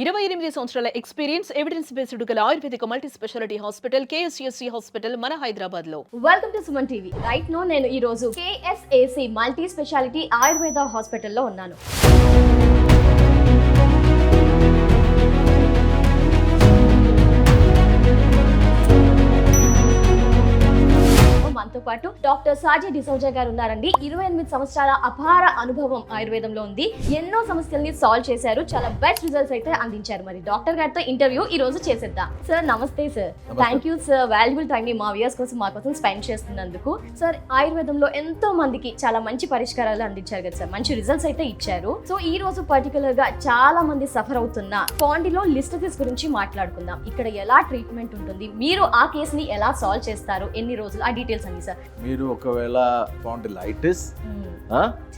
28 సంవత్సరాల experience evidence based గల ఆయుర్వేదిక multi speciality hospital KSCSC hospital మన హైదరాబాద్ లో. Welcome to Suman TV. Right no నేను ఈ రోజు కేఎస్ఏసి మల్టీ స్పెషాలిటీ ఆయుర్వేద హాస్పిటల్లో ఉన్నాను. మనతో పాటు డాక్టర్ సాజీ డిసౌజా గారు ఉన్నారండి. 28 సంవత్సరాల అపార అనుభవం ఆయుర్వేదంలో ఉంది. ఎన్నో సమస్యల్ని సాల్వ్ చేశారు. చాలా బెస్ట్ రిజల్ట్స్ అయితే అందించారు. మరి డాక్టర్ గారితో ఇంటర్వ్యూ ఈ రోజు చేసేద్దాం. సార్ నమస్తే sir. Thank you sir, valuable time ని మా వ్యూయర్స్ కోసం మా కోసం స్పెండ్ చేస్తున్నందుకు. సార్ ఆయుర్వేదంలో ఎంతో మందికి చాలా మంచి పరిష్కారాలు అందించారు కదా సార్, మంచి రిజల్ట్స్ అయితే ఇచ్చారు. సో ఈ రోజు పర్టికులర్ గా చాలా మంది సఫర్ అవుతున్న స్పాండిలో లిస్టసిస్ గురించి మాట్లాడుకుందాం. ఇక్కడ ఎలా ట్రీట్మెంట్ ఉంటుంది, మీరు ఆ కేసుని ఎలా సాల్వ్ చేస్తారు, ఎన్ని రోజులు, ఆ డీటెయిల్స్ అండి సార్. మీరు ఒకవేళ స్పాండిలైటిస్,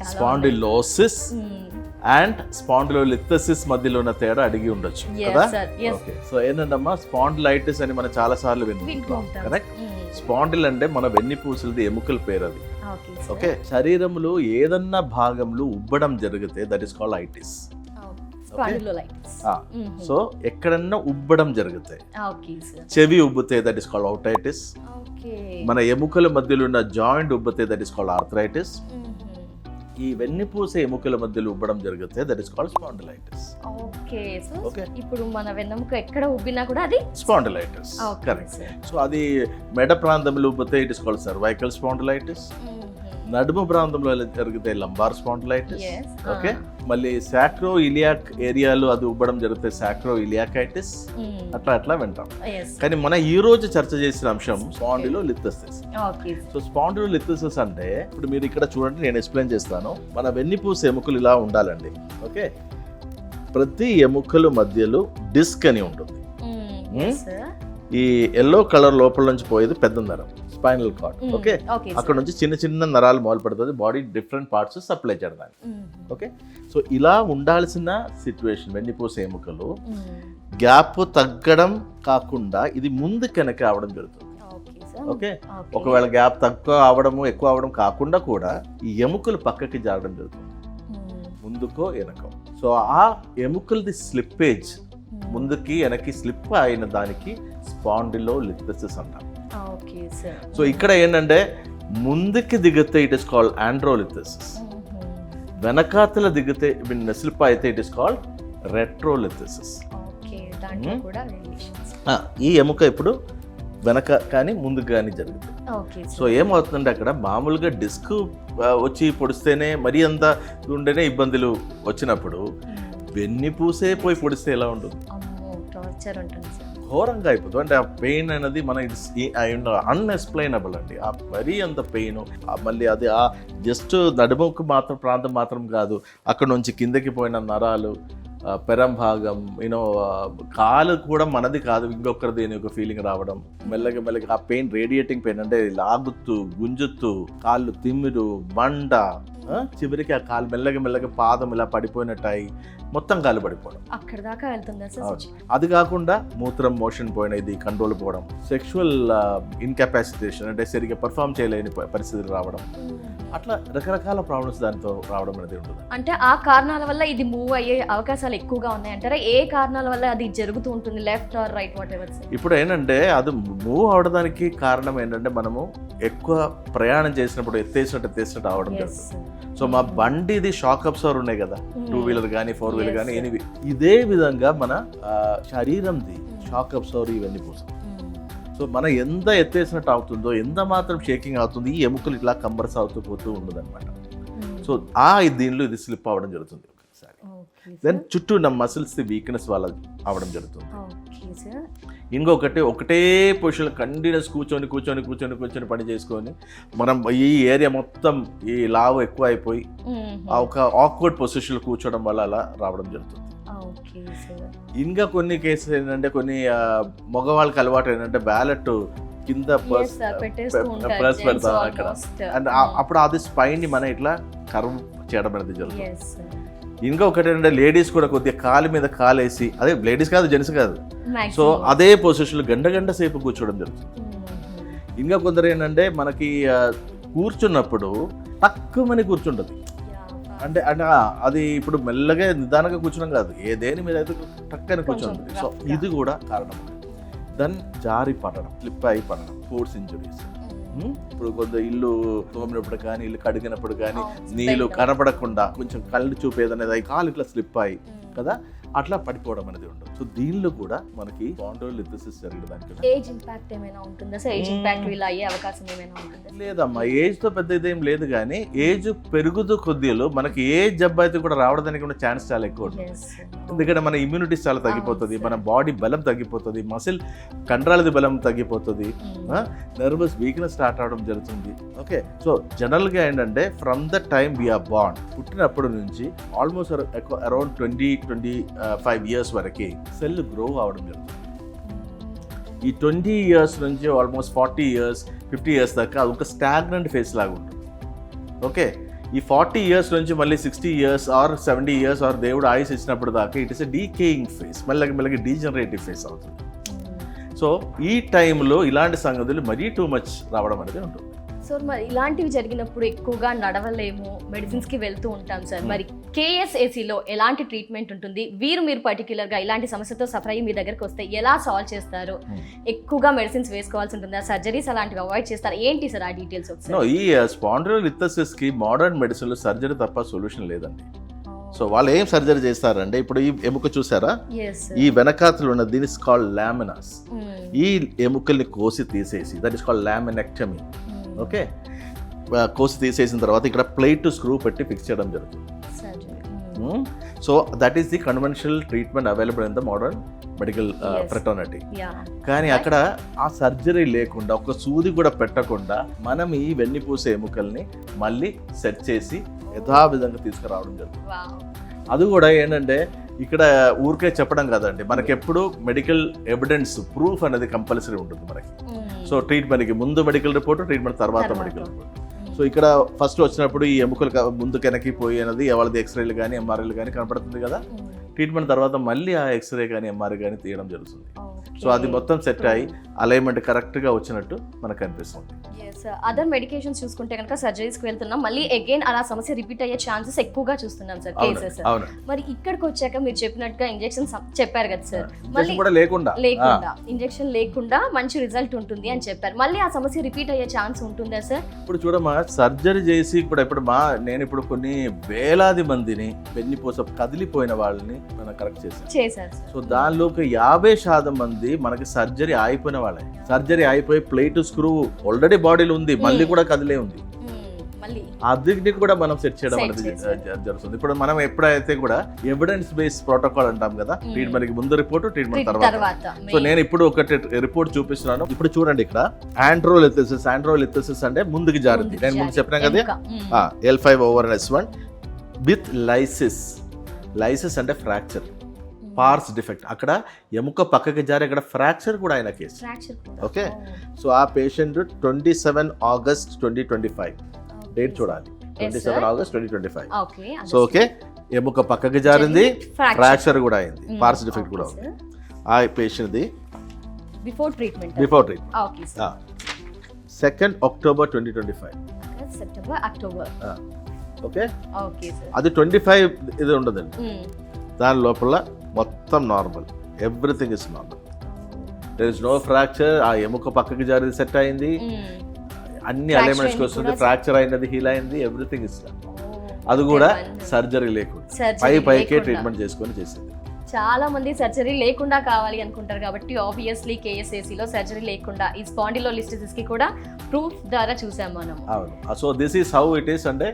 స్పాండిలోసిస్ అండ్ స్పాండిలోలిథసిస్ మధ్యలో ఉన్న తేడా అడిగి ఉండొచ్చు కదా. ఓకే, సో ఏంటంటమ్మా స్పాండిలైటిస్ అని మనం చాలా సార్లు వింటున్నాం. కరెక్ట్. స్పాండిల్ అంటే మన వెన్నుపూసలది ఎముకల పేరు అది. ఓకే, శరీరంలో ఏదన్నా భాగంలో ఉబ్బడం జరిగితే that is called itis. So ఎక్కడన్నా ఉబ్బడం జరిగితే, చెవి ఉబ్బితే దట్ ఈస్ కాల్డ్ ఔటైటిస్. మన ఎముకల మధ్యలో ఉన్న జాయింట్ ఉబ్బితే దట్ ఈస్ కాల్డ్ ఆర్థరైటిస్. ఈ వెన్నుపూస ఎముకల మధ్యలో ఉబ్బడం జరిగితే that is called spondylitis. Okay, ఇప్పుడు మన వెన్నెముక ఎక్కడ ఉబ్బినా కూడా అది స్పాండిలైటిస్. కరెక్ట్. సో అది మెడ ప్రాంతంలో ఉబ్బితే it is called cervical spondylitis. నడుము ప్రాంతంలో జరిగితే లంబార్ స్పాండిలైటిస్. ఓకే, మళ్ళీ సాక్రో ఇలియాక్ ఏరియాలో అది ఉబ్బడం జరిగితే సాక్రో ఇలియాకైటిస్. అట్లా వింటాం. కానీ మన ఈ రోజు చర్చ చేసిన అంశం స్పాండిలోలిథసిస్. సో స్పాండిలోలిథసిస్ అంటే ఇప్పుడు మీరు ఇక్కడ చూడండి, నేను ఎక్స్ప్లెయిన్ చేస్తాను. మన వెన్నుపూస ఎముకలు ఇలా ఉండాలండి. ఓకే, ప్రతి ఎముకల మధ్యలో డిస్క్ అని ఉంటుంది. ఈ ఎల్లో కలర్ లోపల నుంచి పోయేది పెద్ద నరం, స్పైనల్ కార్డ్. ఓకే, అక్కడ నుంచి చిన్న చిన్న నరాలు మొదలు పెడుతుంది, బాడీ డిఫరెంట్ పార్ట్స్ సప్లై చేయడానికి. ఓకే, సో ఇలా ఉండాల్సిన సిచ్యువేషన్ వెన్నుపూస ఎముకలు గ్యాప్ తగ్గడం కాకుండా ఇది ముందు వెనక అవడం జరుగుతుంది. ఓకే, ఒకవేళ గ్యాప్ తక్కువ అవడము ఎక్కువ అవడం కాకుండా కూడా ఈ ఎముకలు పక్కకి జారడం జరుగుతుంది, ముందుకో వెనకో. సో ఆ ఎముకలది స్లిప్పేజ్, ముందుకి వెనక్కి స్లిప్ అయిన దానికి స్పాండిలోలిథసిస్ అంటాం. సో ఇక్కడ ఏంటంటే ముందుకి దిగితే ఇట్ ఇస్ కాల్డ్ ఆండ్రోలిథసిస్, వెనకాతల దిగితే స్లిప్ అయితే ఇట్ ఇస్ కాల్డ్ రెట్రోలిథసిస్. ఈ ఎముక ఇప్పుడు వెనక కానీ ముందుకు కానీ జరుగుతుంది. సో ఏమవుతుందంటే అక్కడ మామూలుగా డిస్క్ వచ్చి పొడిస్తేనే మరీ అంత ఉంటేనే ఇబ్బందులు వచ్చినప్పుడు వెన్నుపూసే పోయి పొడిస్తే ఎలా ఉంటుంది? ఘోరంగా అయిపోతుంది. అంటే ఆ పెయిన్ అనేది మన అన్ఎక్స్ప్లెయినబుల్ అండి. ఆ మరీ అంత పెయిన్, మళ్ళీ అది ఆ జస్ట్ నడుముకు ప్రాంతం మాత్రం కాదు, అక్కడ నుంచి కిందకి పోయిన నరాలు, పెరం భాగం, కాలు కూడా మనది కాదు, ఇంకొకరిది అని ఒక ఫీలింగ్ రావడం, మెల్లగా ఆ పెయిన్, రేడియేటింగ్ పెయిన్ అంటే లాగుతూ గుంజుతూ కాళ్ళు తిమ్మిరు, మంట, చివరికి ఆ కాలు మెల్లగా పాదం ఇలా పడిపోయినట్టాయి, మొత్తం కాలు పడిపోవడం అక్కడ దాకా వెళ్తుంది. అది కాకుండా మూత్రం మోషన్ పోయిన ఇది కంట్రోల్ పోవడం, సెక్షువల్ ఇన్కెపాసిటేషన్ అంటే సరిగ్గా పర్ఫామ్ చేయలేని పరిస్థితులు రావడం, అట్లా రకరకాల ప్రాబ్లమ్స్ దాంతో రావడం అనేది ఉంటుంది. అంటే ఆ కారణాల వల్ల ఇది మూవ్ అయ్యే అవకాశాలు ఎక్కువగా ఉన్నాయి అంటారా? ఏ కారణాల వల్ల అది జరుగుతూ ఉంటుంది, left or right, whatever? ఇప్పుడు ఏంటంటే అది మూవ్ అవడానికి కారణం ఏంటంటే మనము ఎక్కువ ప్రయాణం చేసినప్పుడు ఎత్తేసినట్టు అవడం జరుగుతుంది. సో మా బండిది షాక్ అబ్సర్వర్ ఉన్నాయి కదా, 2 వీలర్ కానీ 4 వీలర్ కానీ, ఎనివి ఇదే విధంగా మన శరీరంది షాక్ అబ్సర్వర్ ఇవన్నీ పోతాయి. సో మనం ఎంత ఎత్తేసినట్టు అవుతుందో, ఎంత మాత్రం షేకింగ్ అవుతుంది, ఈ ఎముకలు ఇట్లా కంబర్స్ అవుతూ పోతూ ఉండదు అనమాట. సో దీనిలో ఇది స్లిప్ అవ్వడం జరుగుతుంది ఒకసారి. దెన్ చుట్టూ ఉన్న మసిల్స్ వీక్నెస్ వల్ల అవ్వడం జరుగుతుంది. ఇంకొకటి, ఒకటే పొజిషన్ కంటిన్యూస్ కూర్చొని పని చేసుకొని మనం ఈ ఏరియా మొత్తం ఈ లావు ఎక్కువ అయిపోయి ఒక ఆక్వర్డ్ పొజిషన్ కూర్చోవడం వల్ల అలా రావడం జరుగుతుంది. ఇంకా కొన్ని కేసెస్ ఏంటంటే, కొన్ని మగవాళ్ళకి అలవాటు ఏంటంటే బ్యాలెట్ కింద ప్రెస్ పెడతాం అక్కడ, అండ్ అప్పుడు అది స్పైన్ ని మనం ఇట్లా కర్వ్ చేయడం అనేది జరుగుతుంది. ఇంకొకటి ఏంటంటే లేడీస్ కూడా కొద్దిగా కాలు మీద కాలేసి, అదే లేడీస్ కాదు జెంట్స్ కాదు, సో అదే పొజిషన్లో గంట సేపు కూర్చోవడం జరుగుతుంది. ఇంకా కొందరు ఏంటంటే మనకి కూర్చున్నప్పుడు తక్కువని కూర్చుంటుంది, అంటే అది ఇప్పుడు మెల్లగా నిదానంగా కూర్చున్నాం కాదు, దేని మీద అయితే టక్కని కూర్చోండి. సో ఇది కూడా కారణం. దెన్ జారి పడడం, స్లిప్ అయి పడడం, స్పోర్ట్స్ ఇంజురీస్. ఇప్పుడు కొంత ఇల్లు తోమినప్పుడు కానీ, ఇల్లు కడిగినప్పుడు కానీ నీళ్ళు కనపడకుండా కొంచెం కళ్ళు చూపేదనేది అయి కాలు ఇట్లా స్లిప్ అయ్యి కదా అట్లా పడిపోవడం అనేది ఉండదు. సో దీనిలో కూడా మనకి స్పాండిలోలిథెసిస్ జరగడానికి ఏజ్ ఇంపాక్ట్ ఏమైనా ఉంటుందా సార్? ఏజ్ ఇంపాక్ట్ ఇలా అయ్యే అవకాశం ఏమైనా ఉంటుందా? లేదమ్మా, ఏజ్ తో పెద్ద ఇదేం లేదు, కానీ ఏజ్ పెరుగుతూ కొద్దిలో మనకి ఏ జబ్బు అయితే కూడా రావడానికి ఉన్న ఛాన్స్ చాలా ఎక్కువ ఉంటుంది. ఎందుకంటే మన ఇమ్యూనిటీస్ చాలా తగ్గిపోతుంది, మన బాడీ బలం తగ్గిపోతుంది, మసిల్ కండరాలది బలం తగ్గిపోతుంది, నర్వస్ వీక్నెస్ స్టార్ట్ అవడం జరుగుతుంది. ఓకే, సో జనరల్ గా ఏంటంటే from the time we are born, పుట్టినప్పటి నుంచి ఆల్మోస్ట్ అరౌండ్ 20-25 ఇయర్స్ వరకు సెల్ గ్రో అవడం జరుగుతుంది. ఈ 20 ఇయర్స్ నుంచి ఆల్మోస్ట్ 40 ఇయర్స్ 50 ఇయర్స్ దాకా అది ఒక స్టాగ్నెంట్ ఫేస్ లాగా ఉంటుంది. ఓకే, ఈ 40 ఇయర్స్ నుంచి మళ్ళీ 60 ఇయర్స్ ఆర్ 70 ఇయర్స్ ఆర్ దేవుడు ఆయుస్ ఇచ్చినప్పుడు దాకా it is a decaying face, మెల్లగా డీజనరేటివ్ ఫేస్ అవుతుంది. సో ఈ టైంలో ఇలాంటి సంగతులు మరీ టూ మచ్ రావడం అనేది ఉంటుంది. సో మరి ఇలాంటివి జరిగినప్పుడు ఎక్కువగా నడవలేము, మెడిసిన్స్కి వెళ్తూ ఉంటాం సార్. మరి కేఎస్ఏసీలో ఎలాంటి ట్రీట్మెంట్ ఉంటుంది? మీరు పర్టికులర్గా ఇలాంటి సమస్యతో సఫర్ అయ్యి మీ దగ్గరకు వస్తే ఎలా సాల్వ్ చేస్తారు? ఎక్కువగా మెడిసిన్స్ వేసుకోవాల్సి ఉంటుందా? సర్జరీస్ అలాంటివి అవాయిడ్ చేస్తారు? ఏంటి సార్ ఆ డీటెయిల్స్? ఈ స్పాండిలోలిథెసిస్కి మోడర్న్ మెడిసిన్లో సర్జరీ తప్ప సొల్యూషన్ లేదండి. సో వాళ్ళు ఏం సర్జరీ చేస్తారంటే, ఇప్పుడు ఈ ఎముక చూసారా, ఈ వెనకాతలు ఉన్న దీని ఇస్ కాల్డ్ లామినాస్. ఈ ఎముకల్ని కోసి తీసేసి, that is called laminectomy. Okay, కోసి తీసేసిన తర్వాత ఇక్కడ ప్లేట్ టు స్క్రూ పెట్టి ఫిక్స్ చేయడం జరుగుతుంది. So that is the conventional treatment available in the modern medical fraternity. కానీ అక్కడ ఆ సర్జరీ లేకుండా, ఒక సూది కూడా పెట్టకుండా మనం ఈ వెన్నుపూసే ఎముకల్ని మళ్ళీ సెట్ చేసి యథావిధంగా తీసుకురావడం జరుగుతుంది. అది కూడా ఏంటంటే ఇక్కడ ఊరికే చెప్పడం కాదండి, మనకి ఎప్పుడు మెడికల్ ఎవిడెన్స్ ప్రూఫ్ అనేది కంపల్సరీ ఉంటుంది మనకి. సో ట్రీట్మెంట్కి ముందు మెడికల్ రిపోర్ట్, ట్రీట్మెంట్ తర్వాత మెడికల్ రిపోర్ట్. సో ఇక్కడ ఫస్ట్ వచ్చినప్పుడు ఈ ఎముకలు ముందు వెనక్కి పోయి అనేది వాళ్ళది ఎక్స్రేలు కానీ ఎంఆర్ఐలు కానీ కనపడుతుంది కదా. ట్రీట్మెంట్ తర్వాత మళ్ళీ ఆ ఎక్స్రే కానీ ఎంఆర్ఐ కానీ తీయడం జరుగుతుంది. సో అది మొత్తం సెట్ అయ్యి అలైన్మెంట్ కరెక్ట్గా వచ్చినట్టు మనకు అనిపిస్తుంది. అదర్ మెడికేషన్స్ చూసుకుంటే కనుక సర్జరీస్కి వెళ్తున్నాం, మళ్ళీ అగైన్ అలా సమస్య రిపీట్ అయ్యే ఛాన్సెస్ ఎక్కువగా చూస్తున్నాం సార్ కేసెస్. మరి ఇక్కడికి వచ్చాక మీరు చెప్పినట్టుగా ఇంజెక్షన్స్ చెప్పారు కదా సార్, మళ్ళీ లేకుండా ఇంజెక్షన్ లేకుండా మంచి రిజల్ట్ ఉంటుంది అని చెప్పారు. మళ్ళీ ఆ సమస్య రిపీట్ అయ్యే ఛాన్స్ ఉంటుందా సార్? ఇప్పుడు చూడమ్మా, సర్జరీ చేసి ఇప్పుడు నేను ఇప్పుడు కొన్ని వేలాది మందిని వెన్నుపూస కదిలిపోయిన వాళ్ళని మనం కరెక్ట్ చేశారు. సో దానిలోకి 50% మంది మనకి సర్జరీ అయిపోయిన వాళ్ళే. సర్జరీ అయిపోయి ప్లేట్ స్క్రూ ఆల్రెడీ బాడీలో ఉంది, మళ్ళీ కూడా కదిలే ఉంది, అది కూడా మనం సెట్ చేయడం అనేది జరుగుతుంది. ఇప్పుడు మనం ఎప్పుడైతే కూడా ఎవిడెన్స్ బేస్డ్ ప్రోటోకాల్ అంటాం కదా, ట్రీట్మెంట్ ముందు రిపోర్ట్, ట్రీట్మెంట్ తర్వాత. సో నేను ఇప్పుడు ఒకటి రిపోర్ట్ చూపిస్తున్నాను. ఇప్పుడు చూడండి, ఇక్కడ ఆండ్రోలిథెసిస్ అంటే ముందుకు జారింది. నేను ముందు చెప్పినా కదా, L5/S1 విత్ లైసిస్ అంటే ఫ్రాక్చర్, పార్స్ డిఫెక్ట్. అక్కడ ఎముక పక్కకి జారి అక్కడ ఫ్రాక్చర్ కూడా అయిన కేసు. ఓకే, సో ఆ పేషెంట్ 27 ఆగస్ట్ 2025 డేట్ చూడాలి, 27 ఆగస్ట్ 2025. సో ఓకే, ఎముక పక్కకి జారింది, ఫ్రాక్చర్ కూడా అయింది, పార్స్ డిఫెక్ట్ కూడా ఉంది. ఆ పేషెంట్ది before treatment 2nd October 2025. Okay, అది 25 ఇది ఉండదండి, దాని లోపల మొత్తం normal, everything is normal, there is no fracture. ఆ ఎముక పక్కకి జారి సెట్ అయింది, అన్ని అలైన్మెంట్స్కి వస్తుంది, ఫ్రాక్చర్ అయినది హీల్ అయింది, ఎవ్రీథింగ్ ఇస్ డన్. అది కూడా సర్జరీ లేకుండా పైకే ట్రీట్మెంట్ చేసుకొని చేసింది. చాలా మంది సర్జరీ లేకుండా కావాలి అనుకుంటారు కాబట్టి ఆబ్వియస్లీ కేఎస్ఏసీలో సర్జరీ లేకుండా ఈ స్పాండిలోలిథెసిస్ కి కూడా ప్రూఫ్ ద్వారా చూసాం మనం. అవును, so this is how it is. అంటే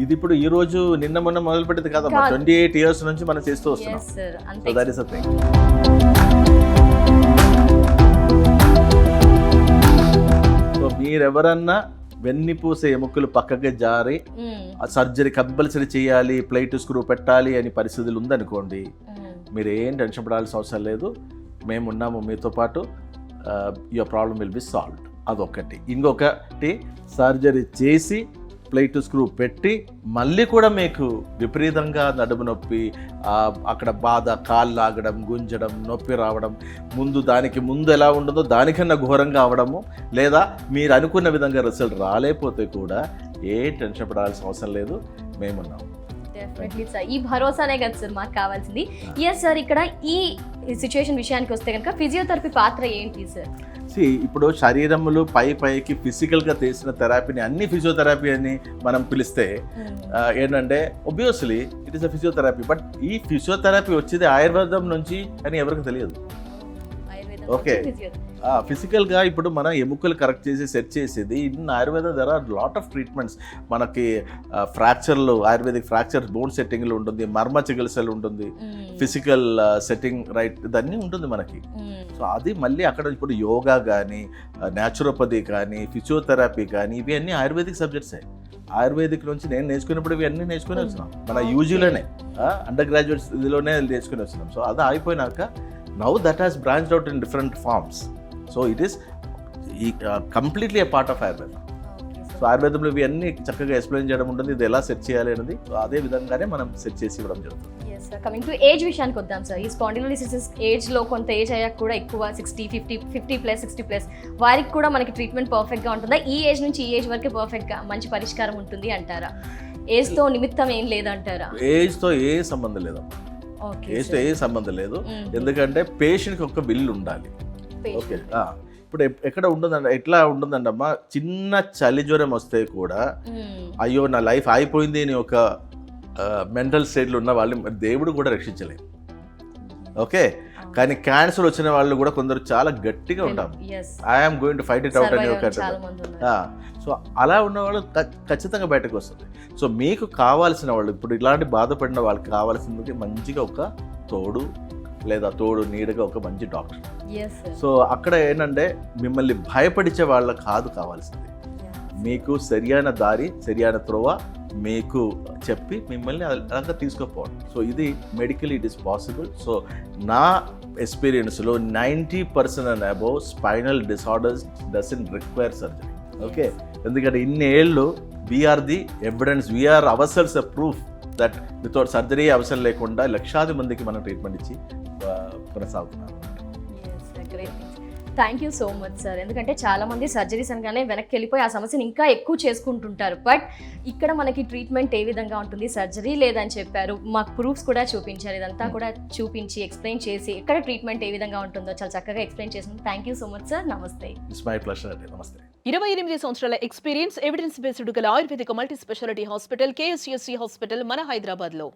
ఇది ఇప్పుడు ఈ రోజు నిన్న మొన్న మొదలు పెట్టింది కాదమ్మా, 28 ఇయర్స్ నుంచి మనం చేస్తూ వస్తున్నాం. So that is the thing. So మీరెవరన్నా వెన్నుపూస ఎముకలు పక్కకి జారి సర్జరీ కంపల్సరీ చేయాలి, ప్లేట్ స్క్రూ పెట్టాలి అని పరిస్థితులు ఉందనుకోండి, మీరు ఏం టెన్షన్ పడాల్సిన అవసరం లేదు, మేము ఉన్నాము మీతో పాటు, your problem will be solved. అదొకటి. ఇంకొకటి, సర్జరీ చేసి ప్లేట్ స్క్రూ పెట్టి మళ్ళీ కూడా మీకు విపరీతంగా నడుము నొప్పి, అక్కడ బాధ, కాళ్ళు లాగడం, గుంజడం, నొప్పి రావడం, దానికి ముందు ఎలా ఉండదో దానికన్నా ఘోరంగా అవడము, లేదా మీరు అనుకున్న విధంగా రిజల్ట్ రాలేకపోతే కూడా ఏ టెన్షన్ పడాల్సిన అవసరం లేదు, మేమున్నాం. డెఫినెట్లీ సార్, ఈ భరోసానే కదా సార్ మాకు కావాల్సింది. ఎస్ సార్, ఇక్కడ ఈ సిచ్యువేషన్ విషయానికి వస్తే కనుక ఫిజియోథెరపీ పాత్ర ఏంటి సార్? ఇప్పుడు శరీరములు పైకి ఫిజికల్గా చేసిన థెరపీని అన్ని ఫిజియోథెరపీ అని మనం పిలిస్తే ఏంటంటే obviously it is a physiotherapy. But ఈ ఫిజియోథెరపీ వచ్చేది ఆయుర్వేదం నుంచి అని ఎవరికి తెలియదు. ఓకే, ఫిజికల్గా ఇప్పుడు మన ఎముకలు కరెక్ట్ చేసి సెట్ చేసేది in Ayurveda there are lot of treatments. మనకి ఫ్రాక్చర్లు, ఆయుర్వేదిక్ ఫ్రాక్చర్ బోన్ సెట్టింగ్లు ఉంటుంది, మర్మ చికిత్సలు ఉంటుంది, ఫిజికల్ సెట్టింగ్ రైట్ ఇదన్నీ ఉంటుంది మనకి. సో అది మళ్ళీ అక్కడ ఇప్పుడు యోగా కానీ, న్యాచురోపతి కానీ, ఫిజియోథెరపీ కానీ ఇవి అన్నీ ఆయుర్వేదిక్ సబ్జెక్ట్సే. ఆయుర్వేదిక్ నుంచి నేను నేర్చుకున్నప్పుడు ఇవి అన్నీ నేర్చుకుని వచ్చినాం. మన యూజీలోనే అండర్ గ్రాడ్యుయేట్స్ ఇదిలోనే నేర్చుకుని వచ్చినాం. సో అది అయిపోయినాక now that has branched out in different forms. So it is completely a part of ఆయుర్వేదం. సో ఆయుర్వేదంలో ఇవి అన్నీ చక్కగా ఎక్స్ప్లెయిన్ చేయడం ఉంటుంది, ఇది ఎలా సెట్ చేయాలి అనేది. అదే విధంగానే మనం సెట్ చేసి ఇవ్వడం జరుగుతుంది. కమింగ్ టు ఏజ్ విషయానికి వద్దాం సార్. ఈ స్పాండిలోలిసిస్ ఏజ్లో కొంత ఏజ్ అయ్యాక కూడా ఎక్కువ 60, 50 ప్లస్ 60 ప్లస్ వారికి కూడా మనకి ట్రీట్మెంట్ పర్ఫెక్ట్గా ఉంటుందా? ఈ ఏజ్ నుంచి ఈ ఏజ్ వరకు పర్ఫెక్ట్గా మంచి పరిష్కారం ఉంటుంది అంటారా? ఏజ్తో నిమిత్తం ఏం లేదంటారా? ఏజ్తో ఏ సంబంధం లేదు, ఏజ్తో ఏ సంబంధం లేదు. ఎందుకంటే పేషెంట్కి ఒక బిల్ ఉండాలి. ఓకే, ఇప్పుడు ఎక్కడ ఉంటుందండి, ఎట్లా ఉంటుందండమ్మా, చిన్న చలి జ్వరం వస్తే కూడా అయ్యో నా లైఫ్ అయిపోయింది అని ఒక మెంటల్ స్టేట్లో ఉన్న వాళ్ళు దేవుడు కూడా రక్షించలేదు. ఓకే, కానీ క్యాన్సర్ వచ్చిన వాళ్ళు కూడా కొందరు చాలా గట్టిగా ఉంటారు. I'm going to fight it out అని ఒక. సో అలా ఉన్న వాళ్ళు ఖచ్చితంగా బయటకు వస్తుంది. సో మీకు కావాల్సిన వాళ్ళు, ఇప్పుడు ఇలాంటి బాధపడిన వాళ్ళకి కావాల్సింది మంచిగా ఒక తోడు లేదా తోడు నీడగా ఒక మంచి డాక్టర్. సో అక్కడ ఏంటంటే మిమ్మల్ని భయపడిచే వాళ్ళకి కాదు కావాల్సింది, మీకు సరియైన దారి, సరియైన త్రోవ మీకు చెప్పి మిమ్మల్ని అలాగా తీసుకుపోవడం. సో ఇది medical it is possible. So నా ఎక్స్పీరియన్స్లో 90% and above spinal disorders doesn't require surgery. Okay, ఎందుకంటే ఇన్ని ఏళ్ళు we are the evidence, we are ourselves a proof that without surgery అవసరం లేకుండా లక్షాది మందికి మనం ట్రీట్మెంట్ ఇచ్చి కొనసాగుతున్నాం. Thank you so much sir. ఎందుకంటే చాలామంది సర్జరీస్ అనగానే వెనక్కి వెళ్ళిపోయి ఆ సమస్యను ఇంకా ఎక్కువ చేసుకుంటుంటారు. బట్ ఇక్కడ మనకి ట్రీట్మెంట్ ఏ విధంగా ఉంటుంది, సర్జరీ లేదని చెప్పారు, మాకు ప్రూఫ్స్ కూడా చూపించారు, ఇదంతా కూడా చూపించి ఎక్స్ప్లెయిన్ చేసి ఇక్కడ ట్రీట్మెంట్ ఏ విధంగా ఉంటుందో చాలా చక్కగా ఎక్స్ప్లెయిన్ చేసింది. Thank you so much sir. నమస్తే. ఇట్స్ మై ప్లెజర్ అండి. నమస్తే. 28 సంవత్సరాల ఎక్స్పీరియన్స్, ఎవిడెన్స్ బేస్డ్ గల ఆయుర్వేదిక multi speciality hospital KSCSC hospital మన హైదరాబాద్లో.